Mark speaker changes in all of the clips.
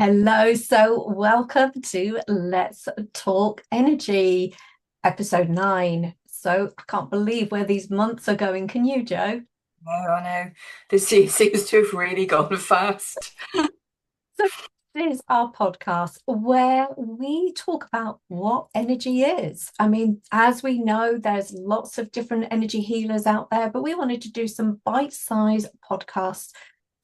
Speaker 1: Hello, so welcome to Let's Talk Energy, episode 9. So I can't believe where these months are going. Can you, Joe?
Speaker 2: No, I know. This seems to have really gone fast.
Speaker 1: So this is our podcast where we talk about what energy is. I mean, as we know, there's lots of different energy healers out there, but we wanted to do some bite-sized podcasts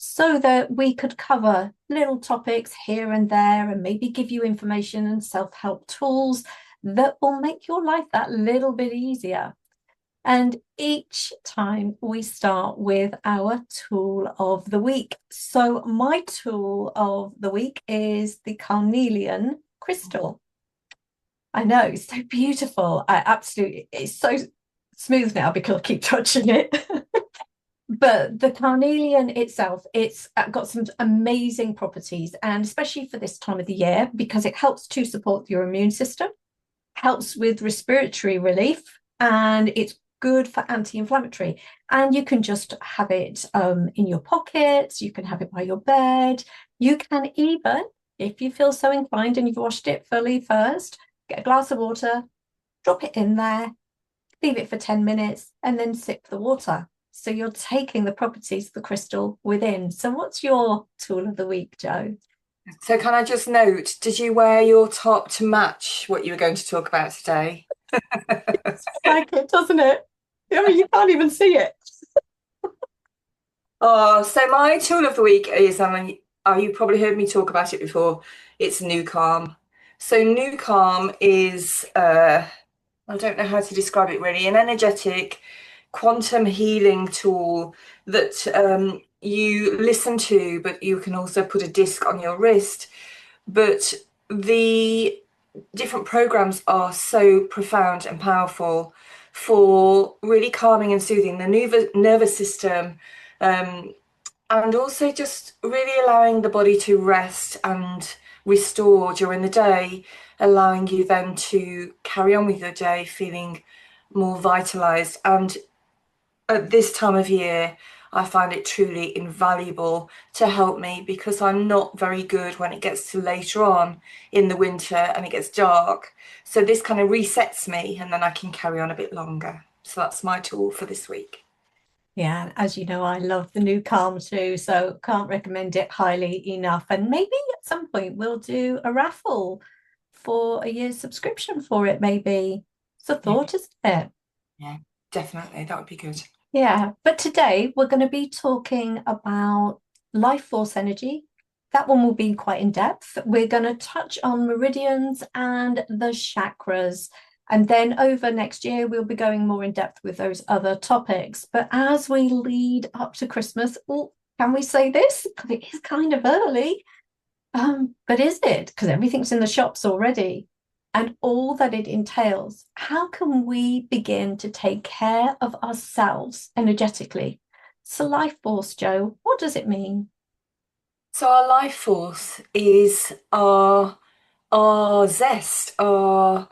Speaker 1: so that we could cover little topics here and there and maybe give you information and self-help tools that will make your life that little bit easier. And each time we start with our tool of the week. So, my tool of the week is the carnelian crystal. I know it's so beautiful. I absolutely, it's so smooth now because I keep touching it. But the carnelian itself, it's got some amazing properties, and especially for this time of the year, because it helps to support your immune system, helps with respiratory relief, and it's good for anti-inflammatory. And you can just have it in your pockets, you can have it by your bed, you can even, if you feel so inclined and you've washed it fully first, get a glass of water, drop it in there, leave it for 10 minutes, and then sip the water. So you're taking the properties of the crystal within. So what's your tool of the week, Joe?
Speaker 2: So can I just note, did you wear your top to match what you were going to talk about today?
Speaker 1: It's like it, doesn't it? I mean, you can't even see it.
Speaker 2: Oh, so my tool of the week is, you've probably heard me talk about it before. It's New Calm. So New Calm is, I don't know how to describe it really, an energetic quantum healing tool that you listen to, but you can also put a disc on your wrist. But the different programs are so profound and powerful for really calming and soothing the nervous system, um, and also just really allowing the body to rest and restore during the day, allowing you then to carry on with your day feeling more vitalized. And at this time of year, I find it truly invaluable to help me because I'm not very good when it gets to later on in the winter and it gets dark. So this kind of resets me and then I can carry on a bit longer. So that's my tool for this week.
Speaker 1: Yeah, as you know, I love the new Calm too, so can't recommend it highly enough. And maybe at some point we'll do a raffle for a year's subscription for it, maybe. It's a
Speaker 2: Yeah,
Speaker 1: thought, isn't it?
Speaker 2: yeah, definitely. That would be good.
Speaker 1: Yeah, but today we're going to be talking about life force energy. That one will be quite in depth. We're going to touch on meridians and the chakras. And then over next year, we'll be going more in depth with those other topics. But as we lead up to Christmas, oh, can we say this? Because it is kind of early. But is it? Because everything's in the shops already and all that it entails. How can we begin to take care of ourselves energetically? So, life force, Joe, what does it mean?
Speaker 2: So our life force is our zest, our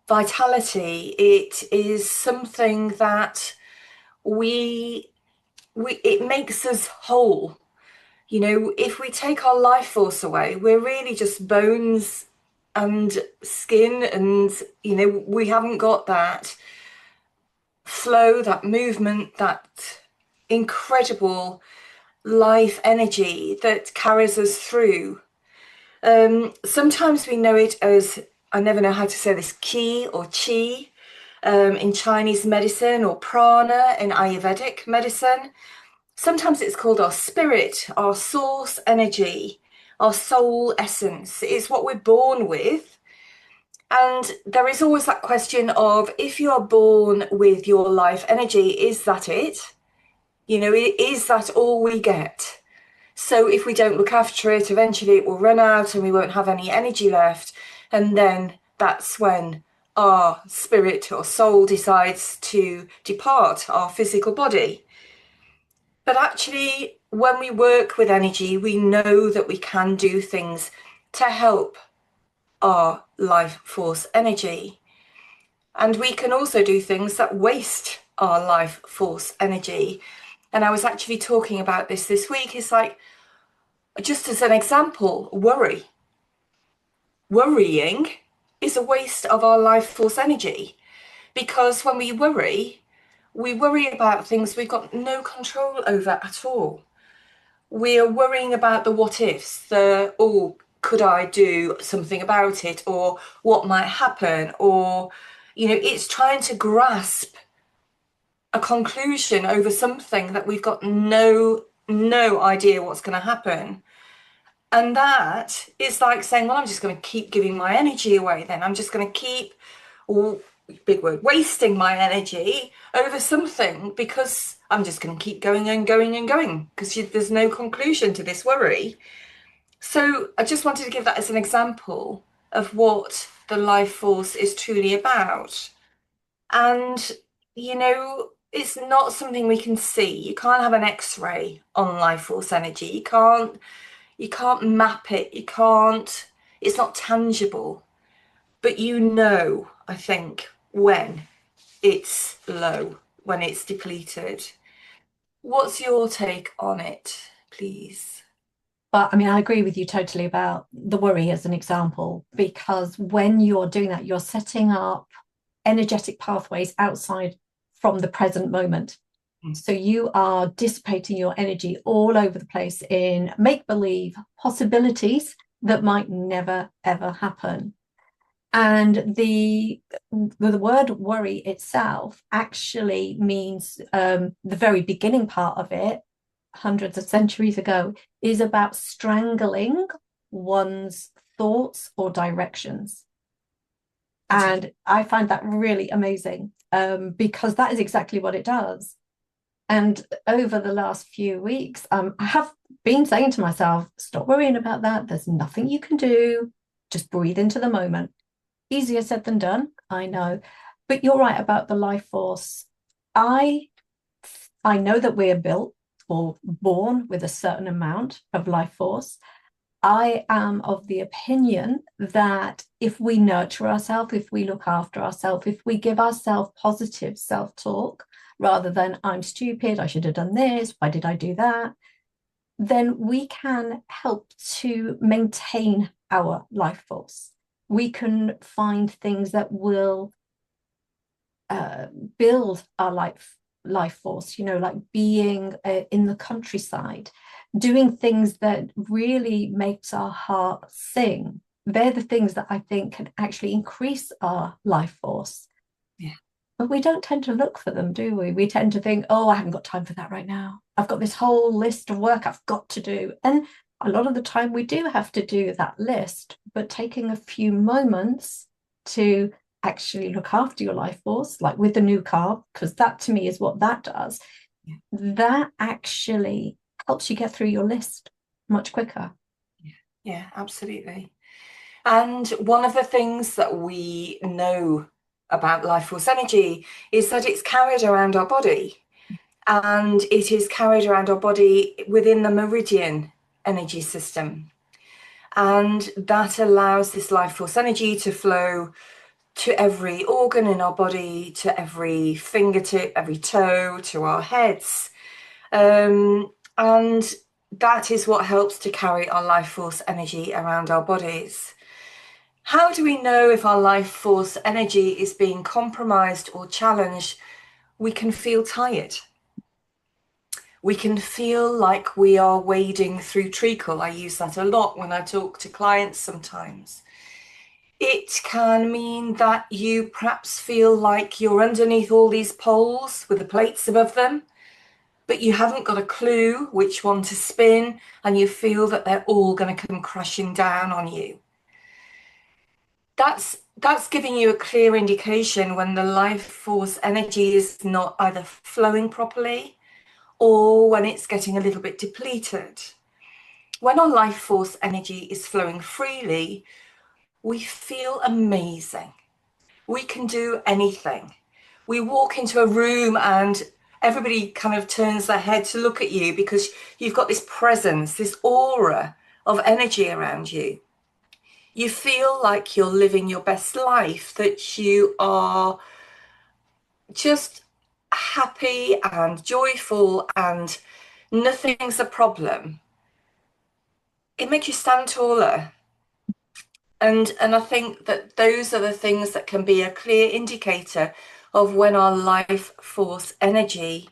Speaker 2: vitality. It is something that we it makes us whole. You know, if we take our life force away, we're really just bones and skin, and we haven't got that flow, that movement, that incredible life energy that carries us through. Sometimes we know it as, I never know how to say this, ki or chi in Chinese medicine, or prana in Ayurvedic medicine. Sometimes it's called our spirit, our source energy, our soul essence. It's what we're born with. And there is always that question of, if you are born with your life energy, is that it? Is that all we get? So if we don't look after it, eventually it will run out and we won't have any energy left. And then that's when our spirit or soul decides to depart our physical body. But actually, when we work with energy, we know that we can do things to help our life force energy. And we can also do things that waste our life force energy. And I was actually talking about this week. It's like, just as an example, worry. worrying is a waste of our life force energy, because when we worry about things we've got no control over at all. We are worrying about the what ifs, the, oh, could I do something about it, or what might happen, or, it's trying to grasp a conclusion over something that we've got no idea what's going to happen. And that is like saying, well, I'm just going to keep giving my energy away then. I'm just going to keep, oh, big word, wasting my energy over something, because I'm just going to keep going and going and going, because there's no conclusion to this worry. So I just wanted to give that as an example of what the life force is truly about. And, it's not something we can see. You can't have an X-ray on life force energy. You can't map it. It's not tangible. But I think, when it's low, when it's depleted. What's your take on it, please?
Speaker 1: But I mean, I agree with you totally about the worry as an example, because when you're doing that, you're setting up energetic pathways outside from the present moment.
Speaker 2: Mm.
Speaker 1: So you are dissipating your energy all over the place in make believe possibilities that might never, ever happen. And the word worry itself actually means the very beginning part of it, hundreds of centuries ago, is about strangling one's thoughts or directions. And I find that really amazing, because that is exactly what it does. And over the last few weeks, I have been saying to myself, stop worrying about that. There's nothing you can do. Just breathe into the moment. Easier said than done, I know. But you're right about the life force. I I know that we're built or born with a certain amount of life force. I am of the opinion that if we nurture ourselves, if we look after ourselves, if we give ourselves positive self talk rather than I'm stupid, I should have done this, why did I do that? Then we can help to maintain our life force. We can find things that will build our life force, like being in the countryside, doing things that really makes our heart sing. They're the things that I think can actually increase our life force.
Speaker 2: Yeah.
Speaker 1: But we don't tend to look for them, do we? We tend to think, oh, I haven't got time for that right now. I've got this whole list of work I've got to do. And a lot of the time we do have to do that list, but taking a few moments to actually look after your life force, like with the new carb, because that to me is what that does.
Speaker 2: Yeah.
Speaker 1: That actually helps you get through your list much quicker.
Speaker 2: Yeah, absolutely. And one of the things that we know about life force energy is that it's carried around our body, and it is carried around our body within the meridian energy system. And that allows this life force energy to flow to every organ in our body, to every fingertip, every toe, to our heads. And that is what helps to carry our life force energy around our bodies. How do we know if our life force energy is being compromised or challenged? We can feel tired. We can feel like we are wading through treacle. I use that a lot when I talk to clients sometimes. It can mean that you perhaps feel like you're underneath all these poles with the plates above them, but you haven't got a clue which one to spin, and you feel that they're all going to come crashing down on you. That's giving you a clear indication when the life force energy is not either flowing properly or when it's getting a little bit depleted. When our life force energy is flowing freely, we feel amazing. We can do anything. We walk into a room and everybody kind of turns their head to look at you because you've got this presence, this aura of energy around you. You feel like you're living your best life, that you are just happy and joyful and nothing's a problem. It makes you stand taller. And I think that those are the things that can be a clear indicator of when our life force energy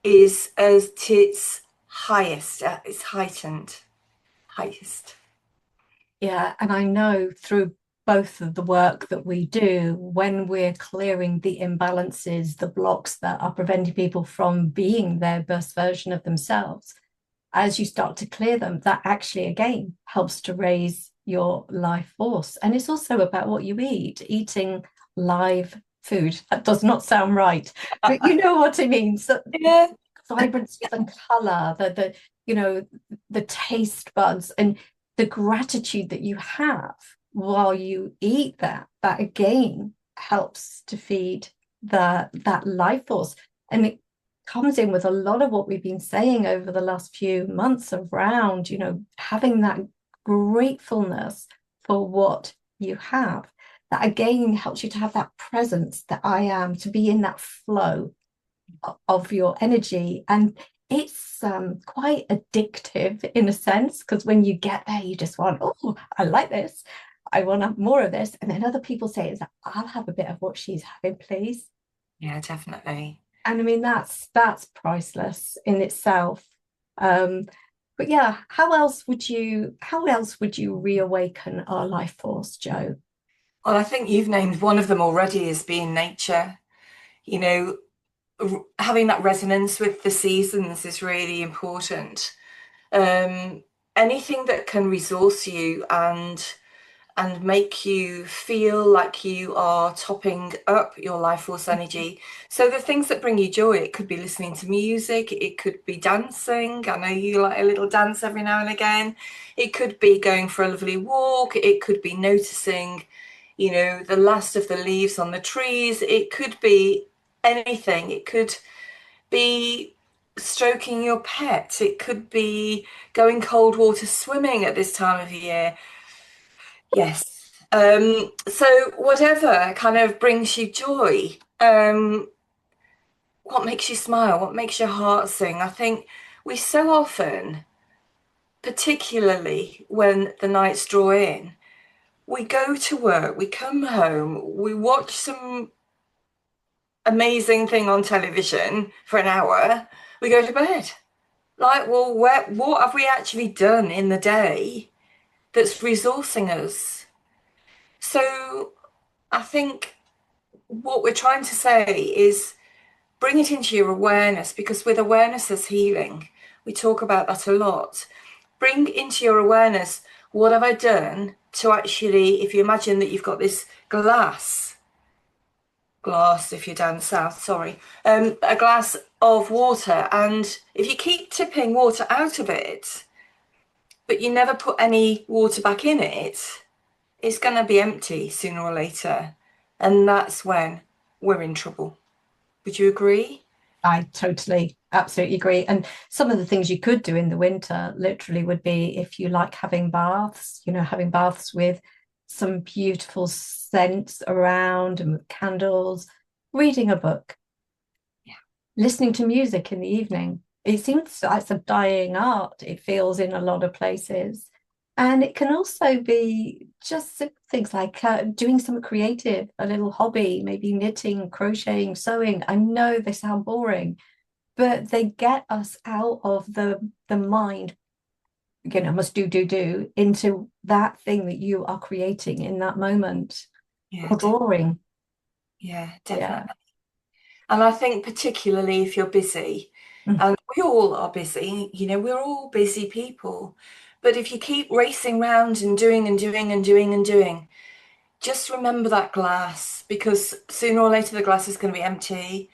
Speaker 2: is at its highest, at its highest.
Speaker 1: Yeah, and I know through both of the work that we do, when we're clearing the imbalances, the blocks that are preventing people from being their best version of themselves, as you start to clear them, that actually again helps to raise your life force. And it's also about what you eat, eating live food. That does not sound right, but you know what I mean. So
Speaker 2: Yeah,
Speaker 1: vibrancy and color, the you know, the taste buds and the gratitude that you have while you eat that again helps to feed that life force. And it comes in with a lot of what we've been saying over the last few months around, having that gratefulness for what you have. That again helps you to have that presence that I am, to be in that flow of your energy. And it's quite addictive in a sense, because when you get there, you just want, oh, I like this. I want to have more of this. And then other people say, is that I'll have a bit of what she's having, please.
Speaker 2: yeah, definitely.
Speaker 1: And I mean, that's priceless in itself. Um, but yeah, how else would you reawaken our life force, Joe?
Speaker 2: Well, I think you've named one of them already as being nature. You know, having that resonance with the seasons is really important. Um, Anything that can resource you and make you feel like you are topping up your life force energy. So the things that bring you joy, it could be listening to music, it could be dancing. I know you like a little dance every now and again. It could be going for a lovely walk. It could be noticing, the last of the leaves on the trees. It could be anything. It could be stroking your pet. It could be going cold water swimming at this time of year. Yes. So whatever kind of brings you joy, what makes you smile, what makes your heart sing? I think we so often, particularly when the nights draw in, we go to work, we come home, we watch some amazing thing on television for an hour, we go to bed. Like, well, what have we actually done in the day that's resourcing us? So I think what we're trying to say is bring it into your awareness, because with awareness there's healing. We talk about that a lot. Bring into your awareness, what have I done to actually, if you imagine that you've got this glass, if you're down south, sorry, a glass of water, and if you keep tipping water out of it, but you never put any water back in it, it's going to be empty sooner or later. And that's when we're in trouble. Would you agree?
Speaker 1: I totally, absolutely agree. And some of the things you could do in the winter literally would be, if you like having baths, having baths with some beautiful scents around and with candles, reading a book,
Speaker 2: Yeah.
Speaker 1: listening to music in the evening. It seems like it's a dying art, it feels, in a lot of places. And it can also be just simple things like doing something creative, a little hobby, maybe knitting, crocheting, sewing. I know they sound boring, but they get us out of the mind, must do, into that thing that you are creating in that moment,
Speaker 2: Yeah,
Speaker 1: or drawing.
Speaker 2: yeah,
Speaker 1: Yeah.
Speaker 2: definitely. And I think particularly if you're busy,
Speaker 1: Mm.
Speaker 2: and we all are busy, we're all busy people. But if you keep racing around and doing and doing and doing and doing, just remember that glass, because sooner or later the glass is going to be empty.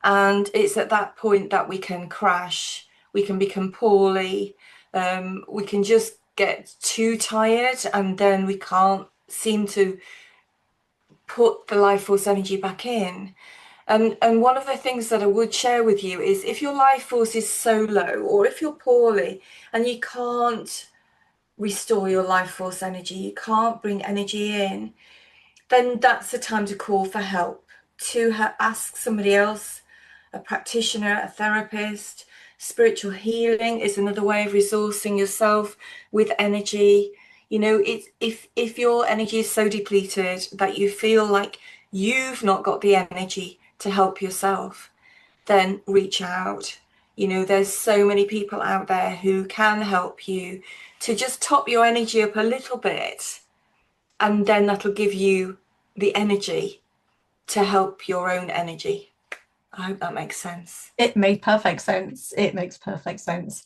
Speaker 2: And it's at that point that we can crash, we can become poorly, we can just get too tired, and then we can't seem to put the life force energy back in. And one of the things that I would share with you is, if your life force is so low, or if you're poorly and you can't restore your life force energy, you can't bring energy in, then that's the time to call for help, to ask somebody else, a practitioner, a therapist. Spiritual healing is another way of resourcing yourself with energy. You know, it's if your energy is so depleted that you feel like you've not got the energy to help yourself, then reach out. You know, there's so many people out there who can help you to just top your energy up a little bit, and then that'll give you the energy to help your own energy. I hope that makes sense.
Speaker 1: It made perfect sense. It makes perfect sense.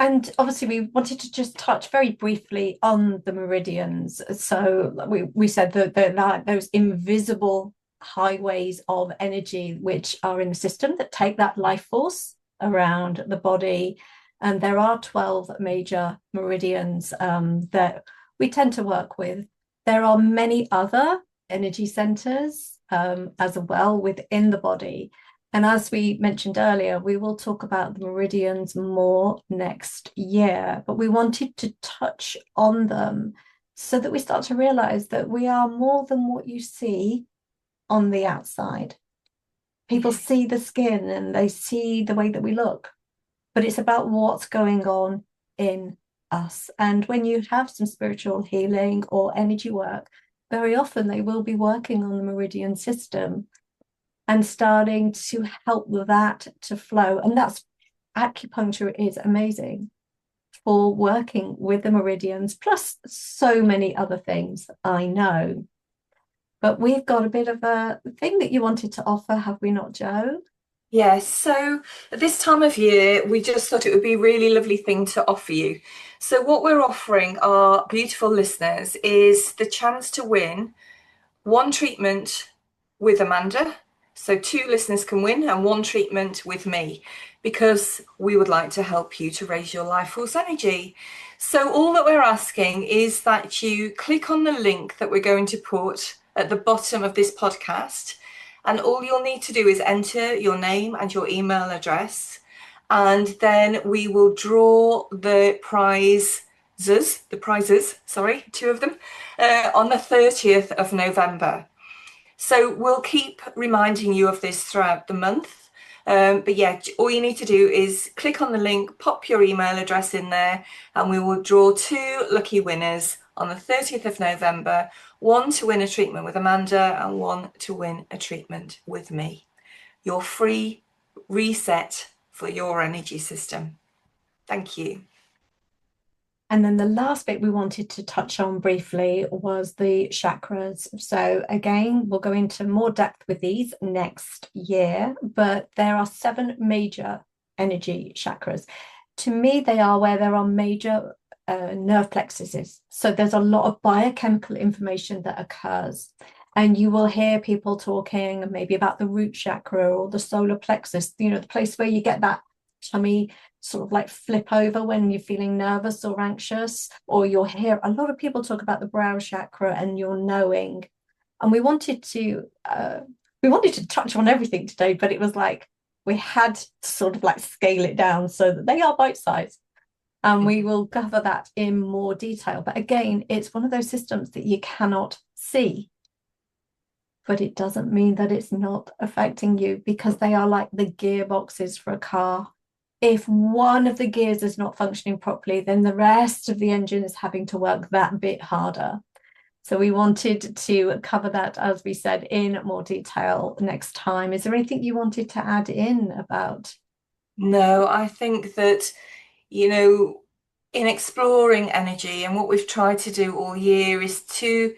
Speaker 1: And obviously, we wanted to just touch very briefly on the meridians. So we said that they're like those invisible highways of energy which are in the system that take that life force around the body. And there are 12 major meridians that we tend to work with. There are many other energy centers as well within the body. And as we mentioned earlier, we will talk about the meridians more next year, but we wanted to touch on them so that we start to realize that we are more than what you see on the outside. People see the skin and they see the way that we look, but it's about what's going on in us. And when you have some spiritual healing or energy work, very often they will be working on the meridian system and starting to help that to flow. And that's acupuncture is amazing for working with the meridians, plus so many other things I know. But we've got a bit of a thing that you wanted to offer, have we not, Jo?
Speaker 2: Yes, so at this time of year, we just thought it would be a really lovely thing to offer you. So, what we're offering our beautiful listeners is the chance to win one treatment with Amanda. So, two listeners can win, and one treatment with me, because we would like to help you to raise your life force energy. So, all that we're asking is that you click on the link that we're going to put at the bottom of this podcast. And all you'll need to do is enter your name and your email address. And then we will draw the prizes, sorry, two of them, on the 30th of November. So we'll keep reminding you of this throughout the month. But yeah, all you need to do is click on the link, pop your email address in there, and we will draw two lucky winners on the 30th of November, one to win a treatment with Amanda and one to win a treatment with me. Your free reset for your energy system. Thank you.
Speaker 1: And then the last bit we wanted to touch on briefly was the chakras. So, again, we'll go into more depth with these next year, but there are 7 major energy chakras. To me, they are where there are major nerve plexuses. So, there's a lot of biochemical information that occurs. And you will hear people talking maybe about the root chakra or the solar plexus, you know, the place where you get that tummy sort of like flip over when you're feeling nervous or anxious, or you'll hear a lot of people talk about the brow chakra and your knowing. And we wanted to touch on everything today, but it was like we had to sort of like scale it down so that they are bite sized. And we will cover that in more detail. But again, it's one of those systems that you cannot see. But it doesn't mean that it's not affecting you, because they are like the gearboxes for a car. If one of the gears is not functioning properly, then the rest of the engine is having to work that bit harder. So we wanted to cover that, as we said, in more detail next time. Is there anything you wanted to add in about?
Speaker 2: No, I think that, you know, in exploring energy, and what we've tried to do all year is to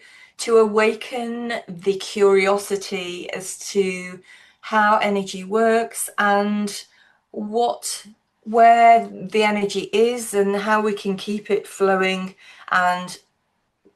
Speaker 2: awaken the curiosity as to how energy works and what where the energy is and how we can keep it flowing and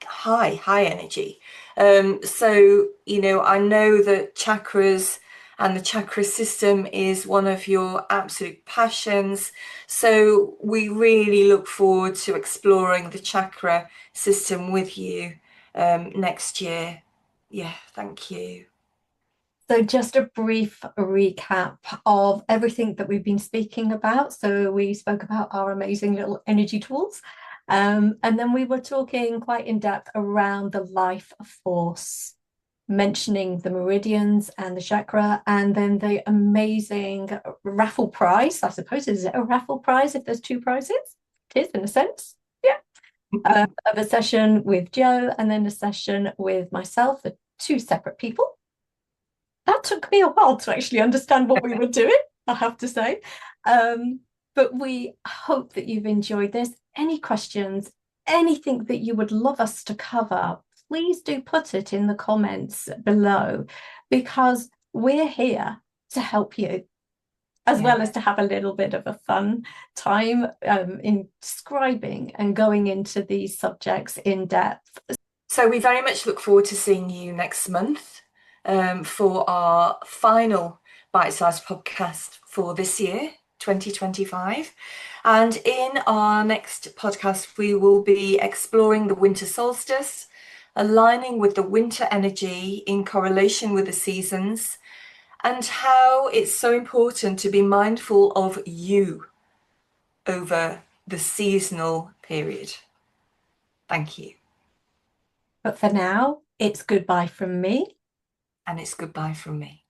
Speaker 2: high energy. So, you know, I know that chakras and the chakra system is one of your absolute passions. So we really look forward to exploring the chakra system with you next year. Yeah, thank you.
Speaker 1: So, just a brief recap of everything that we've been speaking about. So, we spoke about our amazing little energy tools. And then we were talking quite in depth around the life force, mentioning the meridians and the chakra, and then the amazing raffle prize. I suppose, is it a raffle prize if there's 2 prizes? It is, in a sense. Yeah. of a session with Joe and then a session with myself, the two separate people. That took me a while to actually understand what we were doing, I have to say. But we hope that you've enjoyed this. Any questions, anything that you would love us to cover, please do put it in the comments below because we're here to help you as
Speaker 2: Yeah.
Speaker 1: well as to have a little bit of a fun time in describing and going into these subjects in depth.
Speaker 2: So we very much look forward to seeing you next month for our final bite-sized podcast for this year, 2025. And in our next podcast, we will be exploring the winter solstice, aligning with the winter energy in correlation with the seasons, and how it's so important to be mindful of you over the seasonal period. Thank you.
Speaker 1: But for now, it's goodbye from me.
Speaker 2: And it's goodbye from me.